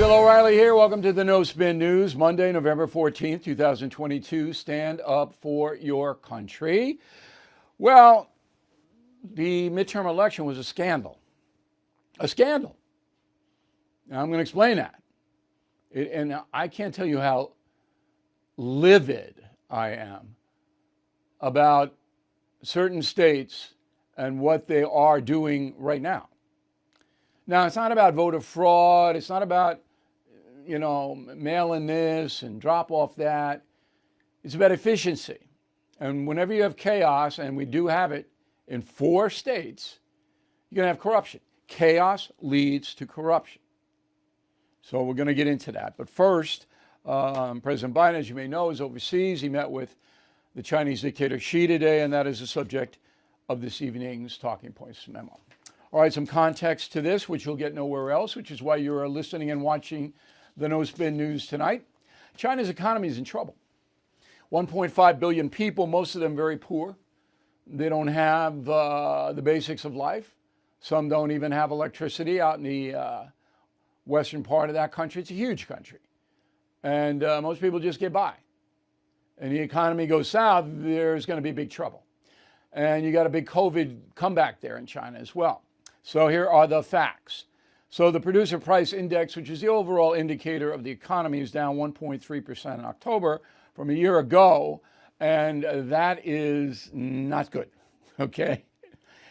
Bill O'Reilly here. Welcome to the No Spin News, Monday, November 14th, 2022. Stand up for your country. Well, the midterm election was a scandal. A scandal. Now, I'm going to explain that. And I can't tell you how livid I am about certain states and what they are doing right now. Now, it's not about voter fraud. It's not about, mail-in this and drop off that. It's about efficiency. And whenever you have chaos, and we do have it in 4 states, you're going to have corruption. Chaos leads to corruption. So we're going to get into that. But first, President Biden, as you may know, is overseas. He met with the Chinese dictator Xi today, and that is the subject of this evening's Talking Points Memo. All right, some context to this, which you'll get nowhere else, which is why you're listening and watching the No Spin News tonight. China's economy is in trouble. 1.5 billion people, most of them very poor. They don't have the basics of life. Some don't even have electricity out in the western part of that country. It's a huge country. And most people just get by. And the economy goes south, there's going to be big trouble. And you got a big COVID comeback there in China as well. So here are the facts. So the producer price index, which is the overall indicator of the economy, is down 1.3% in October from a year ago. And that is not good. Okay.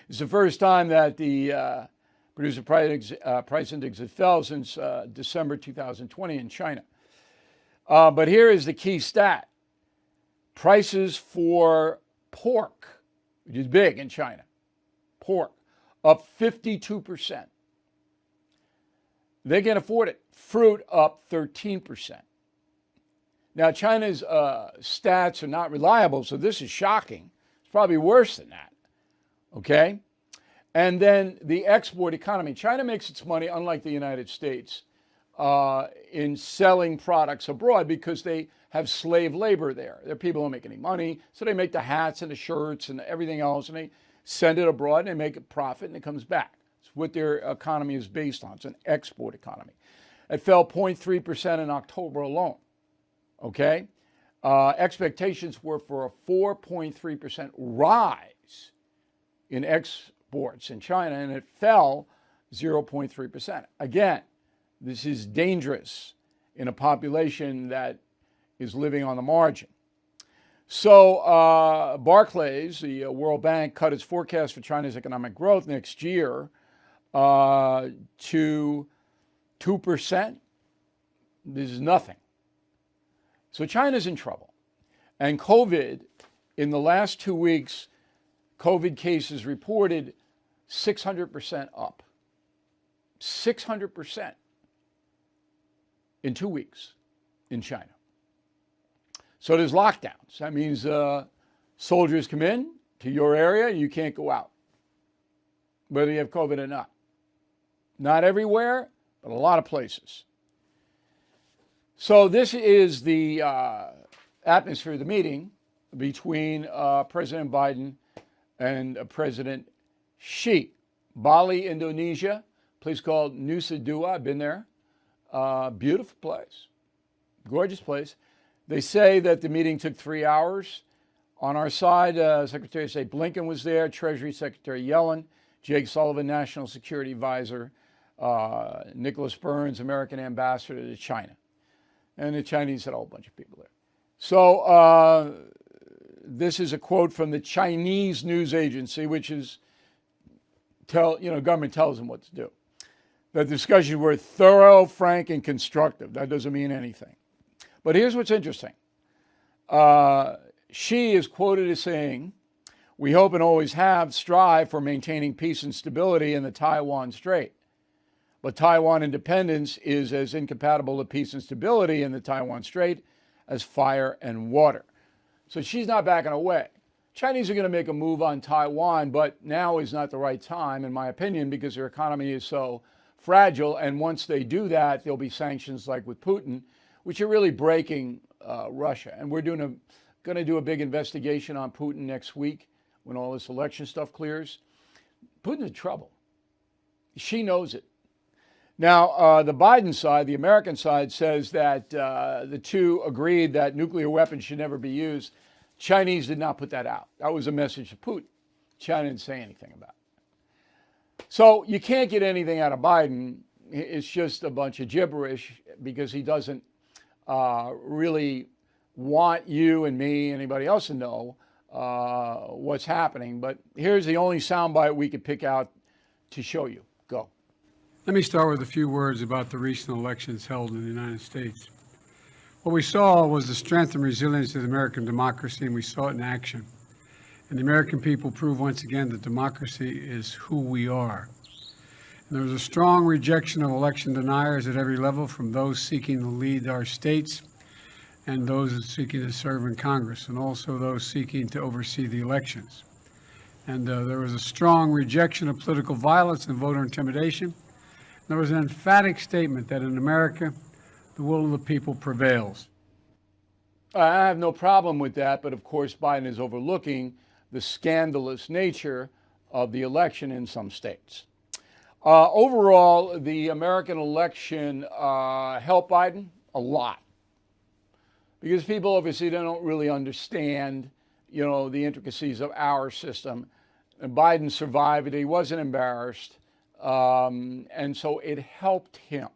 It's the first time that the producer price index has fell since December 2020 in China. But here is the key stat. Prices for pork, which is big in China, pork, up 52%. They can afford it. Fruit up 13%. Now, China's stats are not reliable, so this is shocking. It's probably worse than that. Okay? And then the export economy. China makes its money, unlike the United States, in selling products abroad because they have slave labor there. There are people who don't make any money, so they make the hats and the shirts and everything else, and they send it abroad and they make a profit and it comes back. It's what their economy is based on. It's an export economy. It fell 0.3% in October alone. Okay? Expectations were for a 4.3% rise in exports in China, and it fell 0.3%. Again, this is dangerous in a population that is living on the margin. So Barclays, the World Bank, cut its forecast for China's economic growth next year to 2%. This is nothing. So China's in trouble. And COVID, in the last 2 weeks, COVID cases reported 600% up. 600% in 2 weeks in China. So there's lockdowns. That means soldiers come in to your area and you can't go out, whether you have COVID or not. Not everywhere, but a lot of places. So this is the atmosphere of the meeting between President Biden and President Xi. Bali, Indonesia, a place called Nusa Dua. I've been there. Beautiful place. Gorgeous place. They say that the meeting took 3 hours. On our side, Secretary of State Blinken was there, Treasury Secretary Yellen, Jake Sullivan, National Security Advisor, Nicholas Burns, American Ambassador to China. And the Chinese had a whole bunch of people there. So this is a quote from the Chinese news agency, which is, government tells them what to do. The discussions were thorough, frank, and constructive. That doesn't mean anything. But here's what's interesting. Xi is quoted as saying, "We hope and always have strive for maintaining peace and stability in the Taiwan Strait. But Taiwan independence is as incompatible with peace and stability in the Taiwan Strait as fire and water." So Xi's not backing away. Chinese are going to make a move on Taiwan, but now is not the right time, in my opinion, because their economy is so fragile. And once they do that, there'll be sanctions like with Putin, which are really breaking Russia. And we're going to do a big investigation on Putin next week when all this election stuff clears. Putin's in trouble. She knows it. Now, the Biden side, the American side, says that the two agreed that nuclear weapons should never be used. Chinese did not put that out. That was a message to Putin. China didn't say anything about it. So you can't get anything out of Biden. It's just a bunch of gibberish because he doesn't really want you and me, anybody else to know what's happening. But here's the only soundbite we could pick out to show you. Go. Let me start with a few words about the recent elections held in the United States. What we saw was the strength and resilience of the American democracy, and we saw it in action. And the American people proved once again that democracy is who we are. And there was a strong rejection of election deniers at every level, from those seeking to lead our states and those seeking to serve in Congress, and also those seeking to oversee the elections. And there was a strong rejection of political violence and voter intimidation. There was an emphatic statement that in America, the will of the people prevails. I have no problem with that, but of course Biden is overlooking the scandalous nature of the election in some states. Overall, the American election helped Biden a lot because people obviously don't really understand, the intricacies of our system. And Biden survived it. He wasn't embarrassed. And so it helped him.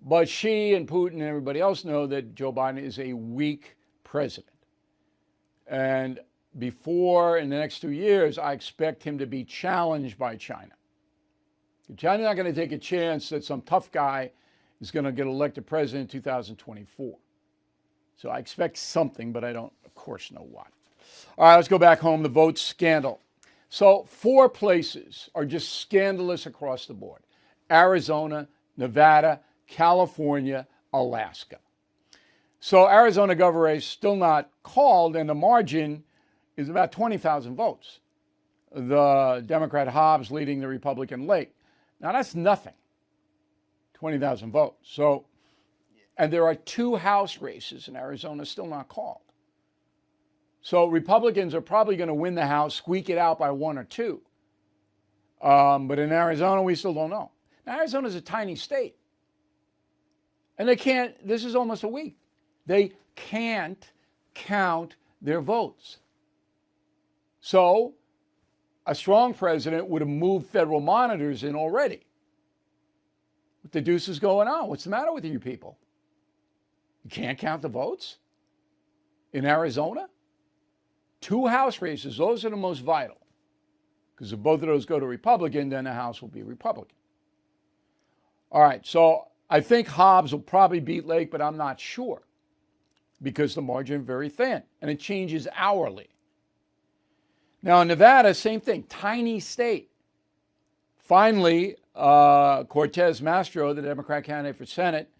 But she and Putin and everybody else know that Joe Biden is a weak president. And in the next 2 years, I expect him to be challenged by China. China's not going to take a chance that some tough guy is going to get elected president in 2024. So I expect something, but I don't, of course, know what. All right, let's go back home. The vote scandal. So 4 places are just scandalous across the board: Arizona, Nevada, California, Alaska. So Arizona governor race still not called, and the margin is about 20,000 votes. The Democrat Hobbs leading the Republican Lake. Now that's nothing, 20,000 votes. So, and there are 2 House races in Arizona still not called. So Republicans are probably going to win the House, squeak it out by 1 or 2. But in Arizona, we still don't know. Now, Arizona is a tiny state. And this is almost a week. They can't count their votes. So a strong president would have moved federal monitors in already. What the deuce is going on? What's the matter with you people? You can't count the votes in Arizona? 2 House races, those are the most vital. Because if both of those go to Republican, then the House will be Republican. All right, so I think Hobbs will probably beat Lake, but I'm not sure because the margin is very thin, and it changes hourly. Now, in Nevada, same thing, tiny state. Finally, Cortez Masto, the Democrat candidate for Senate,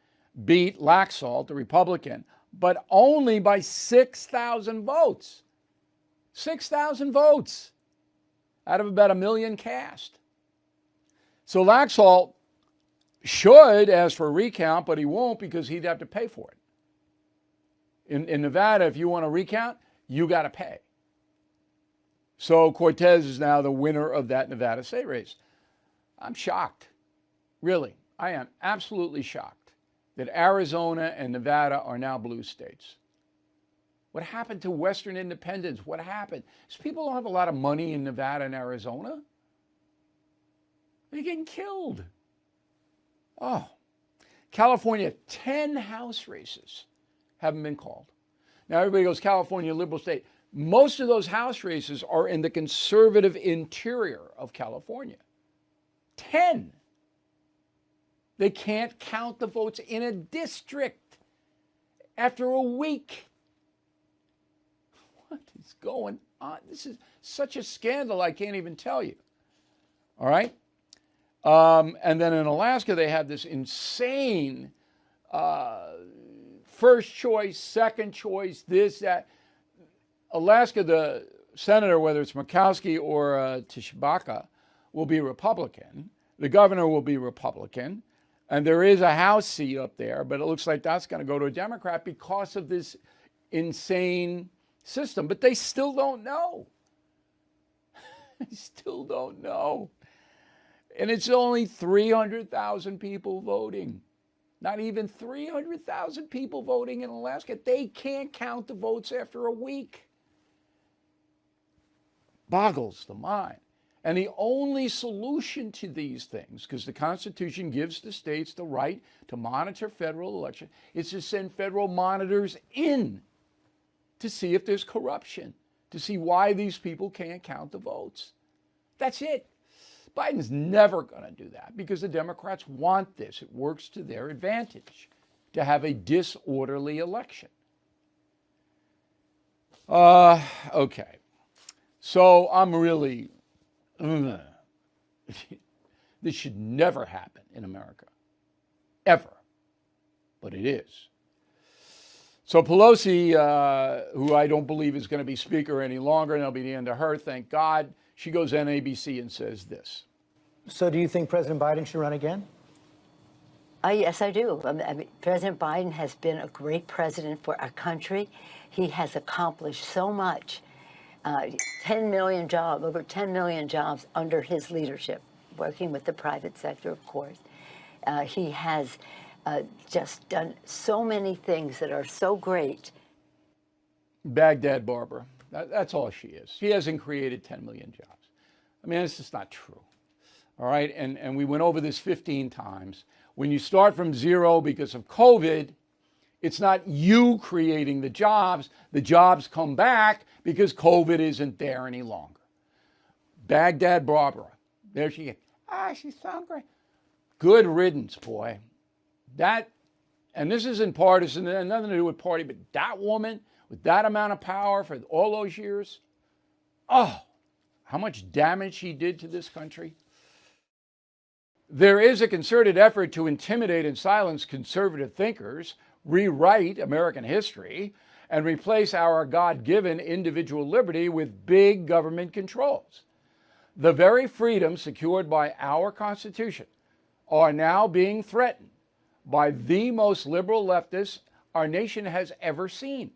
beat Laxalt, the Republican, but only by 6,000 votes. 6,000 votes out of about 1 million cast. So Laxalt should ask for a recount, but he won't because he'd have to pay for it. In Nevada, if you want to recount, you got to pay. So Cortez is now the winner of that Nevada state race. I'm shocked. Really, I am absolutely shocked that Arizona and Nevada are now blue states. What happened to Western independence? What happened? Because people don't have a lot of money in Nevada and Arizona. They're getting killed. Oh, California, 10 House races haven't been called. Now everybody goes, California, liberal state. Most of those House races are in the conservative interior of California. 10. They can't count the votes in a district after a week. What is going on? This is such a scandal, I can't even tell you. All right? And then in Alaska, they have this insane first choice, second choice, this, that. Alaska, the senator, whether it's Murkowski or Tishbaka, will be Republican. The governor will be Republican. And there is a House seat up there, but it looks like that's going to go to a Democrat because of this insane system. But they still don't know. They still don't know. And it's only 300,000 people voting. Not even 300,000 people voting in Alaska. They can't count the votes after a week. Boggles the mind. And the only solution to these things, because the Constitution gives the states the right to monitor federal elections, is to send federal monitors in to see if there's corruption, to see why these people can't count the votes. That's it. Biden's never going to do that because the Democrats want this. It works to their advantage to have a disorderly election. Okay. So I'm really, this should never happen in America, ever. But it is. So Pelosi, who I don't believe is going to be Speaker any longer, and that'll be the end of her, thank God, she goes on ABC and says this. So do you think President Biden should run again? Yes, I do. I mean, President Biden has been a great president for our country. He has accomplished so much. 10 million jobs, over 10 million jobs under his leadership, working with the private sector, of course. He has just done so many things that are so great. Baghdad Barbara. That's all she is. She hasn't created 10 million jobs. I mean, it's just not true. All right. And we went over this 15 times. When you start from zero because of COVID, it's not you creating the jobs. The jobs come back because COVID isn't there any longer. Baghdad Barbara. There she is. She sounds great. Good riddance, boy. That, and this isn't partisan, it has nothing to do with party, but that woman with that amount of power for all those years, how much damage she did to this country. There is a concerted effort to intimidate and silence conservative thinkers, rewrite American history, and replace our God-given individual liberty with big government controls. The very freedoms secured by our Constitution are now being threatened by the most liberal leftists our nation has ever seen.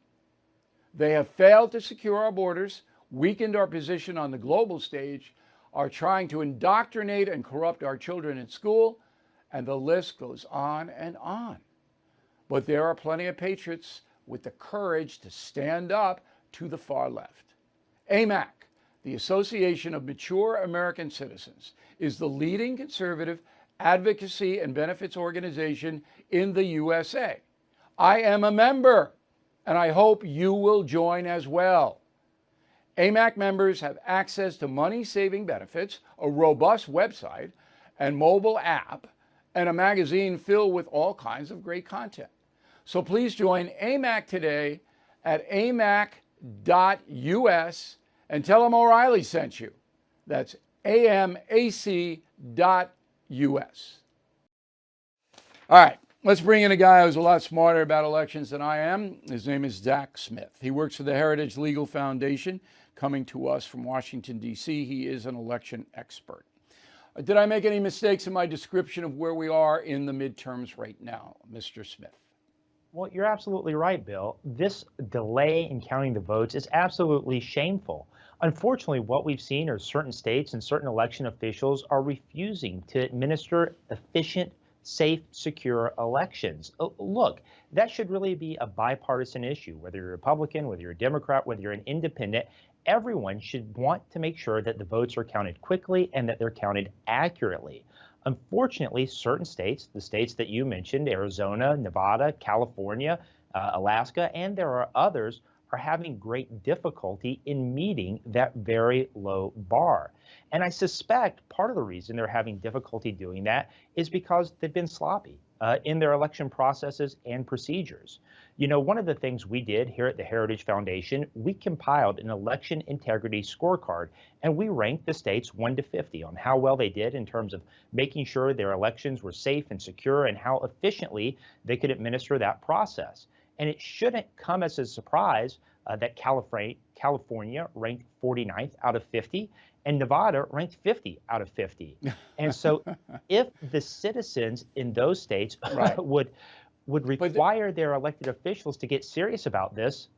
They have failed to secure our borders, weakened our position on the global stage, are trying to indoctrinate and corrupt our children in school, and the list goes on and on. But there are plenty of patriots with the courage to stand up to the far left. AMAC, the Association of Mature American Citizens, is the leading conservative advocacy and benefits organization in the USA. I am a member, and I hope you will join as well. AMAC members have access to money-saving benefits, a robust website and mobile app, and a magazine filled with all kinds of great content. So please join AMAC today at amac.us and tell them O'Reilly sent you. That's amac.us. All right, let's bring in a guy who's a lot smarter about elections than I am. His name is Zack Smith. He works for the Heritage Legal Foundation, coming to us from Washington, D.C. He is an election expert. Did I make any mistakes in my description of where we are in the midterms right now, Mr. Smith? Well, you're absolutely right, Bill. This delay in counting the votes is absolutely shameful. Unfortunately, what we've seen are certain states and certain election officials are refusing to administer efficient, safe, secure elections. Look, that should really be a bipartisan issue, whether you're a Republican, whether you're a Democrat, whether you're an independent. Everyone should want to make sure that the votes are counted quickly and that they're counted accurately. Unfortunately, certain states, the states that you mentioned, Arizona, Nevada, California, Alaska, and there are others, are having great difficulty in meeting that very low bar. And I suspect part of the reason they're having difficulty doing that is because they've been sloppy in their election processes and procedures. You know, one of the things we did here at the Heritage Foundation, we compiled an election integrity scorecard, and we ranked the states 1 to 50 on how well they did in terms of making sure their elections were safe and secure and how efficiently they could administer that process. And it shouldn't come as a surprise that California ranked 49th out of 50 and Nevada ranked 50 out of 50. And so if the citizens in those states would would But require their elected officials to get serious about this,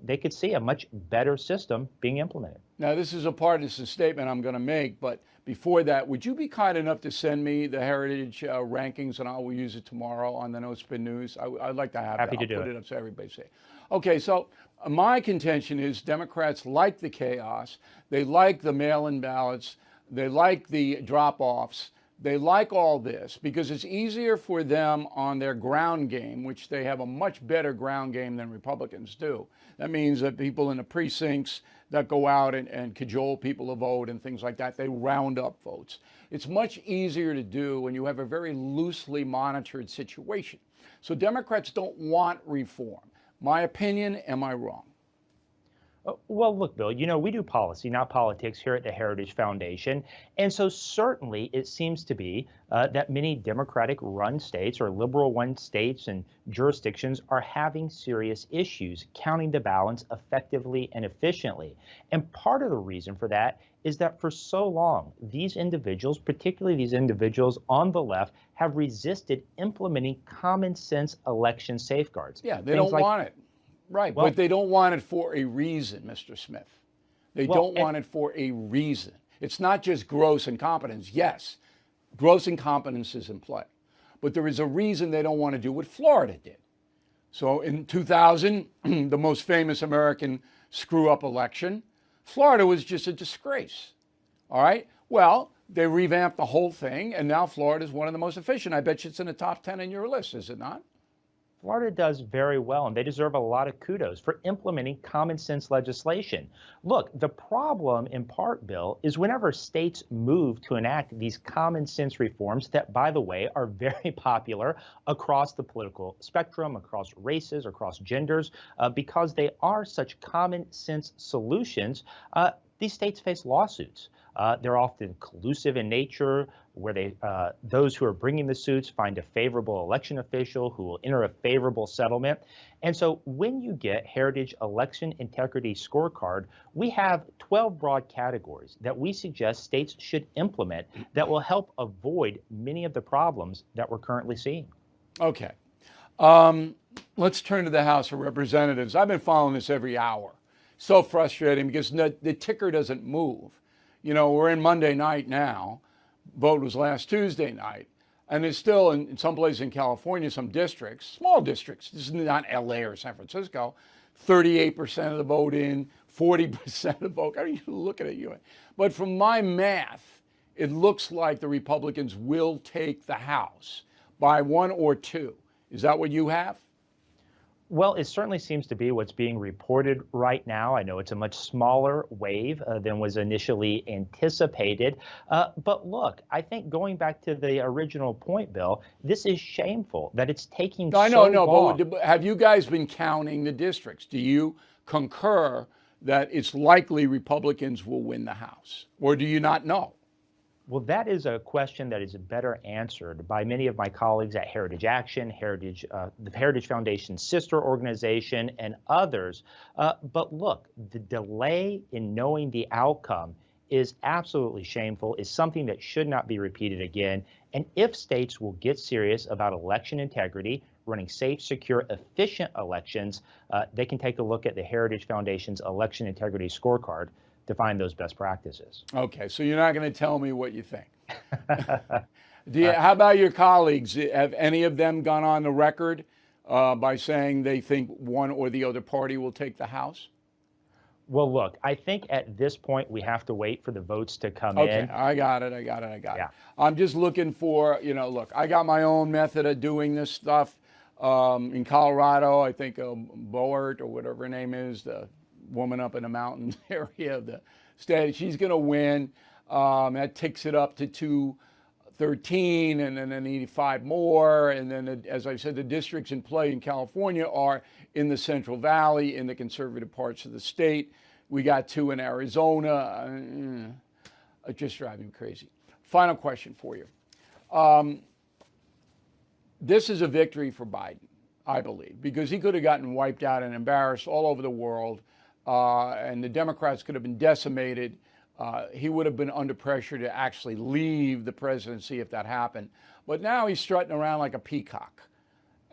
they could see a much better system being implemented. now, this is a partisan statement I'm going to make, but before that, would you be kind enough to send me the Heritage rankings, and I will use it tomorrow on the No Spin News? I'd like to have Happy that. to I'll do put it. it up so everybody see. Okay, so my contention is Democrats like the chaos. They like the mail-in ballots. They like the drop-offs. They like all this because it's easier for them on their ground game, which they have a much better ground game than Republicans do. That means that people in the precincts that go out and cajole people to vote and things like that, they round up votes. It's much easier to do when you have a very loosely monitored situation. So Democrats don't want reform. My opinion, am I wrong? Well, look, Bill, we do policy, not politics here at the Heritage Foundation. And so certainly it seems to be that many Democratic-run states or liberal-run states and jurisdictions are having serious issues counting the ballots effectively and efficiently. And part of the reason for that is that for so long, these individuals, particularly these individuals on the left, have resisted implementing common sense election safeguards. Yeah, they don't want it. Right, Well, but they don't want it for a reason, Mr. Smith. They don't want it for a reason. It's not just gross incompetence. Yes, gross incompetence is in play. But there is a reason they don't want to do what Florida did. So in 2000, the most famous American screw-up election, Florida was just a disgrace. All right? Well, they revamped the whole thing, and now Florida is one of the most efficient. I bet you it's in the top 10 in your list, is it not? Florida does very well, and they deserve a lot of kudos for implementing common sense legislation. Look, the problem in part, Bill, is whenever states move to enact these common sense reforms that, by the way, are very popular across the political spectrum, across races, across genders, because they are such common sense solutions, these states face lawsuits. They're often collusive in nature, where those who are bringing the suits find a favorable election official who will enter a favorable settlement. And so when you get Heritage Election Integrity Scorecard, we have 12 broad categories that we suggest states should implement that will help avoid many of the problems that we're currently seeing. Okay. Let's turn to the House of Representatives. I've been following this every hour. So frustrating because the ticker doesn't move. We're in Monday night now. Vote was last Tuesday night. And it's still in some places in California, some districts, small districts, this is not LA or San Francisco, 38% of the vote in, 40% of the vote. Are you looking at you? But from my math, it looks like the Republicans will take the House by 1 or 2. Is that what you have? Well, it certainly seems to be what's being reported right now. I know it's a much smaller wave than was initially anticipated. But look, I think going back to the original point, Bill, this is shameful that it's taking so long. But have you guys been counting the districts? Do you concur that it's likely Republicans will win the House? Or do you not know? Well, that is a question that is better answered by many of my colleagues at Heritage Action, the Heritage Foundation's sister organization, and others. But look, the delay in knowing the outcome is absolutely shameful, is something that should not be repeated again. And if states will get serious about election integrity, running safe, secure, efficient elections, they can take a look at the Heritage Foundation's Election Integrity Scorecard to find those best practices. Okay, so you're not going to tell me what you think. How about your colleagues? Have any of them gone on the record by saying they think one or the other party will take the House? Well, look, I think at this point we have to wait for the votes to come in. Okay, I got it. Yeah. I'm just looking for, look, I got my own method of doing this stuff. In Colorado, I think Boert or whatever her name is, the woman up in the mountain area of the state, she's going to win. That takes it up to 213, and then they need 5 more. And then, as I said, the districts in play in California are in the Central Valley, in the conservative parts of the state. We got 2 in Arizona. It just drives me crazy. Final question for you. This is a victory for Biden, I believe, because he could have gotten wiped out and embarrassed all over the world. And the Democrats could have been decimated. He would have been under pressure to actually leave the presidency if that happened. But now he's strutting around like a peacock.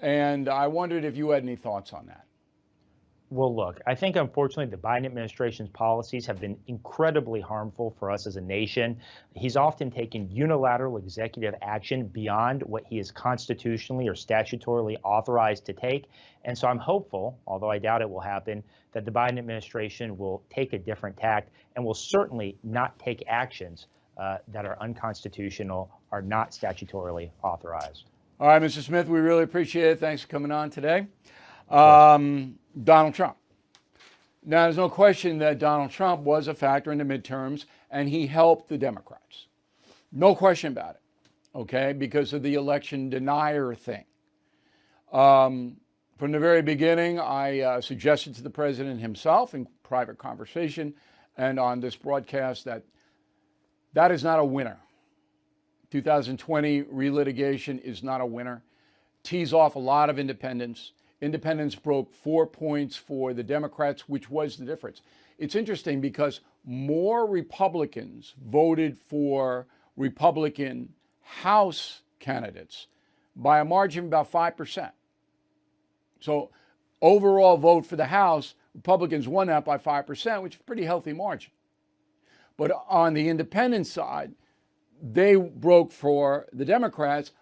And I wondered if you had any thoughts on that. Well, look, I think unfortunately the Biden administration's policies have been incredibly harmful for us as a nation. He's often taken unilateral executive action beyond what he is constitutionally or statutorily authorized to take. And so I'm hopeful, although I doubt it will happen, that the Biden administration will take a different tack and will certainly not take actions that are unconstitutional or not statutorily authorized. All right, Mr. Smith, we really appreciate it. Thanks for coming on today. Donald Trump. Now, there's no question that Donald Trump was a factor in the midterms, and he helped the Democrats. No question about it, okay, because of the election denier thing. From the very beginning, I suggested to the president himself in private conversation and on this broadcast that that is not a winner. 2020 relitigation is not a winner. Tees off a lot of independents. Independents broke 4 points for the Democrats, which was the difference. It's interesting because more Republicans voted for Republican House candidates by a margin of about 5%. So overall vote for the House, Republicans won that by 5%, which is a pretty healthy margin. But on the independent side, they broke for the Democrats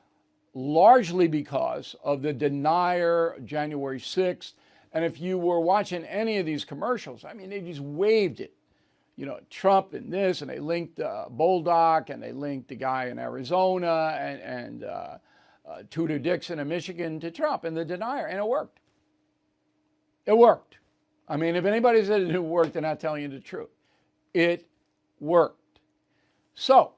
largely because of the denier January 6th. And if you were watching any of these commercials, I mean, they just waved it. You know, Trump and this, and they linked Boldock, and they linked the guy in Arizona and Tudor Dixon in Michigan to Trump and the denier, and it worked. It worked. I mean, if anybody said it didn't work, they're not telling you the truth. It worked. So,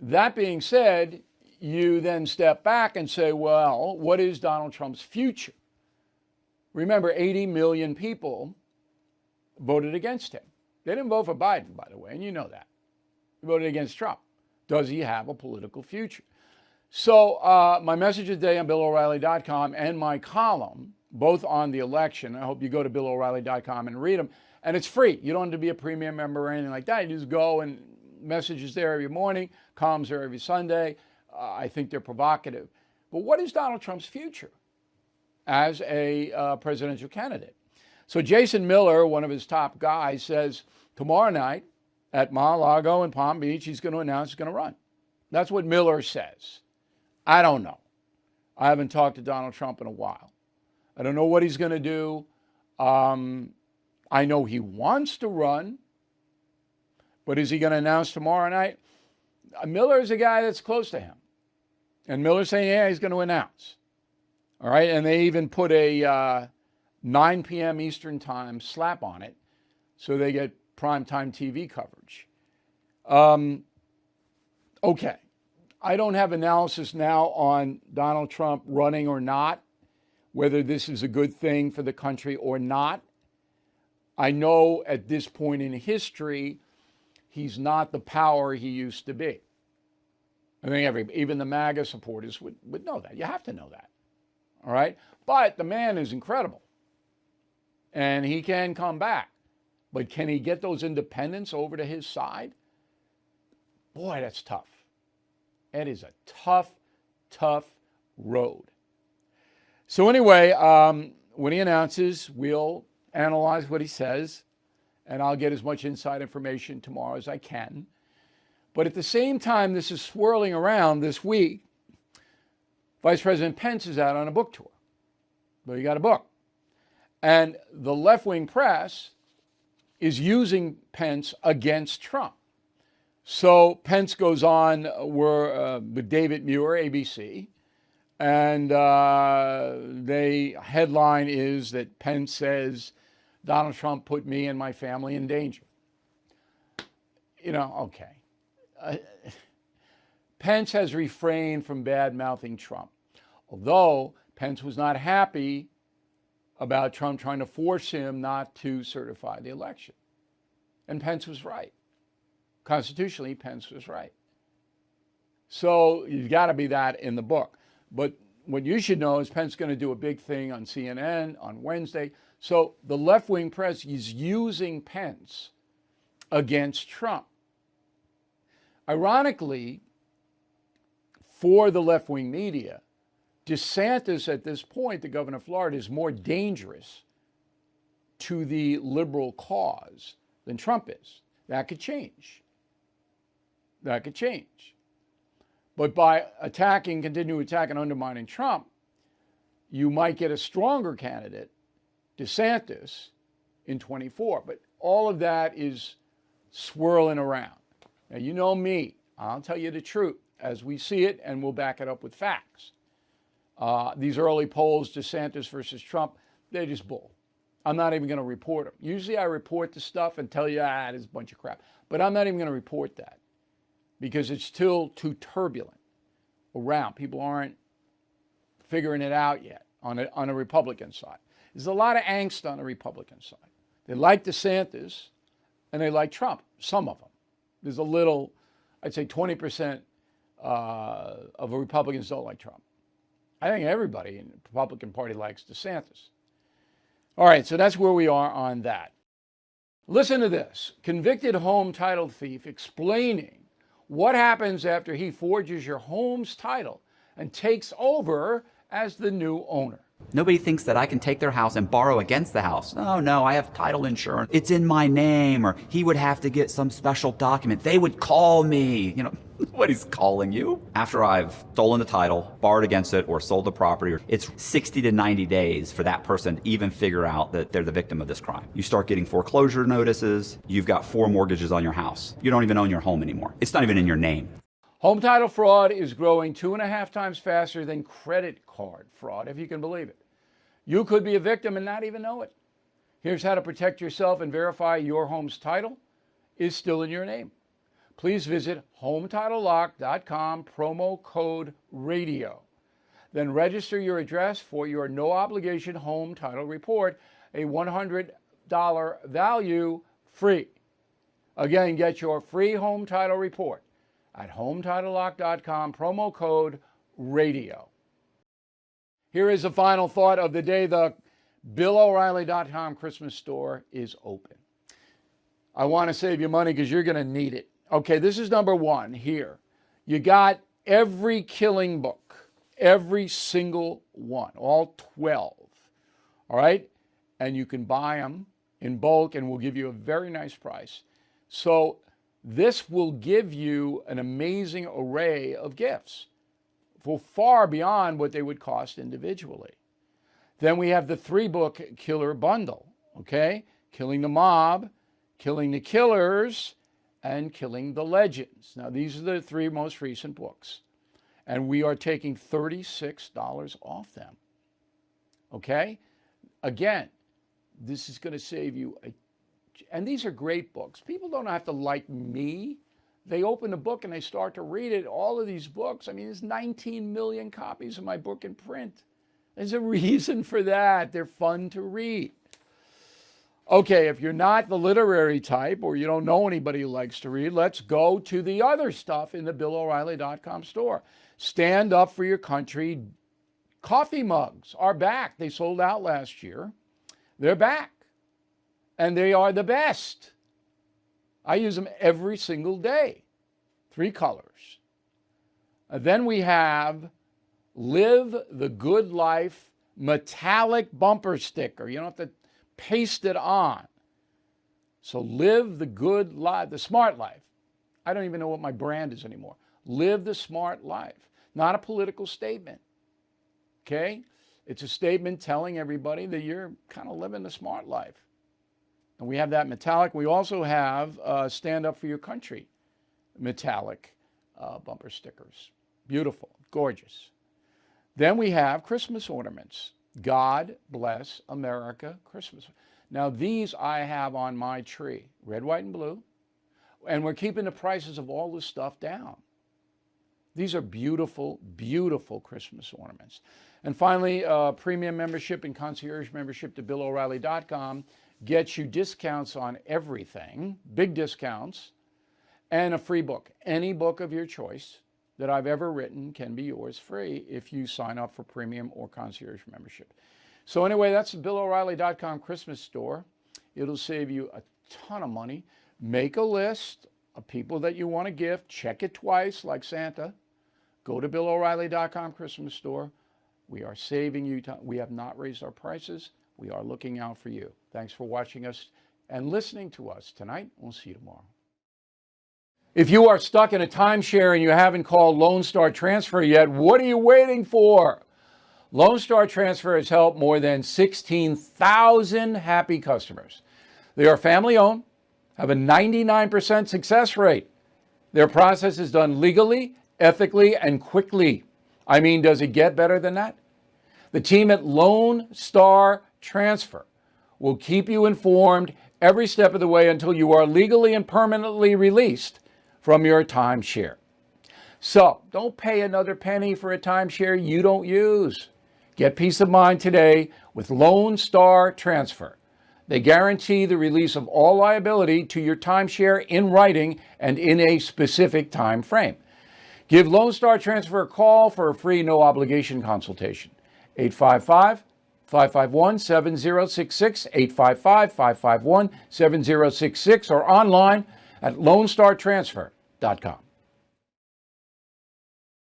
that being said, you then step back and say, well, what is Donald Trump's future? Remember, 80 million people voted against him. They didn't vote for Biden, by the way, and you know that. They voted against Trump. Does he have a political future? So my message today on BillO'Reilly.com and my column, both on the election, I hope you go to BillO'Reilly.com and read them. And it's free. You don't have to be a premium member or anything like that. You just go, and messages there every morning, columns there every Sunday. I think they're provocative. But what is Donald Trump's future as a presidential candidate? So Jason Miller, one of his top guys, says tomorrow night at Mar-a-Lago in Palm Beach, he's going to announce he's going to run. That's what Miller says. I don't know. I haven't talked to Donald Trump in a while. I don't know what he's going to do. I know he wants to run, but is he going to announce tomorrow night? Miller is a guy that's close to him. And Miller's saying, yeah, he's going to announce. All right, and they even put a 9 p.m. Eastern time slap on it so they get primetime TV coverage. Okay, I don't have analysis now on Donald Trump running or not, whether this is a good thing for the country or not. I know at this point in history, he's not the power he used to be. I think even the MAGA supporters would know that. You have to know that. All right? But the man is incredible. And he can come back. But can he get those independents over to his side? Boy, that's tough. It is a tough, tough road. So anyway, when he announces, we'll analyze what he says, and I'll get as much inside information tomorrow as I can. But at the same time this is swirling around this week, Vice President Pence is out on a book tour. But he got a book. And the left-wing press is using Pence against Trump. So Pence goes on with David Muir, ABC, and the headline is that Pence says, Donald Trump put me and my family in danger. You know, okay. Pence has refrained from bad-mouthing Trump, although Pence was not happy about Trump trying to force him not to certify the election. And Pence was right. Constitutionally, Pence was right. So you've got to be that in the book. But what you should know is Pence is going to do a big thing on CNN on Wednesday. So the left-wing press is using Pence against Trump. Ironically, for the left-wing media, DeSantis at this point, the governor of Florida, is more dangerous to the liberal cause than Trump is. That could change. That could change. But by continue attacking, undermining Trump, you might get a stronger candidate, DeSantis, in 24. But all of that is swirling around. Now, you know me. I'll tell you the truth as we see it, and we'll back it up with facts. These early polls, DeSantis versus Trump, they're just bull. I'm not even going to report them. Usually I report the stuff and tell you, it's a bunch of crap. But I'm not even going to report that because it's still too turbulent around. People aren't figuring it out yet on a Republican side. There's a lot of angst on the Republican side. They like DeSantis and they like Trump, some of them. There's a little, I'd say 20% of Republicans don't like Trump. I think everybody in the Republican Party likes DeSantis. All right, so that's where we are on that. Listen to this. Convicted home title thief explaining what happens after he forges your home's title and takes over as the new owner. Nobody thinks that I can take their house and borrow against the house. Oh no, I have title insurance. It's in my name, or he would have to get some special document. They would call me. Nobody's calling you. After I've stolen the title, borrowed against it, or sold the property, it's 60 to 90 days for that person to even figure out that they're the victim of this crime. You start getting foreclosure notices. You've got 4 mortgages on your house. You don't even own your home anymore. It's not even in your name. Home title fraud is growing 2.5 times faster than credit card fraud, if you can believe it. You could be a victim and not even know it. Here's how to protect yourself and verify your home's title is still in your name. Please visit HometitleLock.com, promo code RADIO. Then register your address for your no-obligation home title report, a $100 value free. Again, get your free home title report at HometitleLock.com, promo code RADIO. Here is the final thought of the day. The BillO'Reilly.com Christmas store is open. I want to save you money because you're going to need it. Okay, this is number 1 here. You got every killing book, every single one, all 12. All right? And you can buy them in bulk and we'll give you a very nice price. So this will give you an amazing array of gifts for far beyond what they would cost individually. Then we have the 3-book killer bundle, okay? Killing the Mob, Killing the Killers, and Killing the Legends. Now, these are the 3 most recent books. And we are taking $36 off them, okay? Again, this is going to save you and these are great books. People don't have to like me. They open the book and they start to read it. All of these books, there's 19 million copies of my book in print. There's a reason for that. They're fun to read. Okay, if you're not the literary type or you don't know anybody who likes to read, let's go to the other stuff in the BillO'Reilly.com store. Stand Up for Your Country coffee mugs are back. They sold out last year. They're back. And they are the best. I use them every single day. 3 colors. Then we have Live the Good Life metallic bumper sticker. You don't have to paste it on. So Live the Good Life, the Smart Life. I don't even know what my brand is anymore. Live the Smart Life. Not a political statement. Okay? It's a statement telling everybody that you're kind of living the smart life. And we have that metallic. We also have Stand Up for Your Country metallic bumper stickers. Beautiful, gorgeous. Then we have Christmas ornaments. God Bless America Christmas. Now these I have on my tree, red, white, and blue. And we're keeping the prices of all this stuff down. These are beautiful, beautiful Christmas ornaments. And finally, premium membership and concierge membership to BillO'Reilly.com gets you discounts on everything, big discounts, and a free book. Any book of your choice that I've ever written can be yours free if you sign up for premium or concierge membership. So anyway, that's the BillO'Reilly.com Christmas store. It'll save you a ton of money. Make a list of people that you want to gift. Check it twice like Santa. Go to BillO'Reilly.com Christmas store. We are saving you time. We have not raised our prices. We are looking out for you. Thanks for watching us and listening to us tonight. We'll see you tomorrow. If you are stuck in a timeshare and you haven't called Lone Star Transfer yet, what are you waiting for? Lone Star Transfer has helped more than 16,000 happy customers. They are family owned, have a 99% success rate. Their process is done legally, ethically, and quickly. I mean, does it get better than that? The team at Lone Star Transfer will keep you informed every step of the way until you are legally and permanently released from your timeshare. So don't pay another penny for a timeshare you don't use. Get peace of mind today with Lone Star Transfer. They guarantee the release of all liability to your timeshare in writing and in a specific time frame. Give Lone Star Transfer a call for a free no-obligation consultation. 855-551-7066, 855-551-7066, or online at lonestartransfer.com.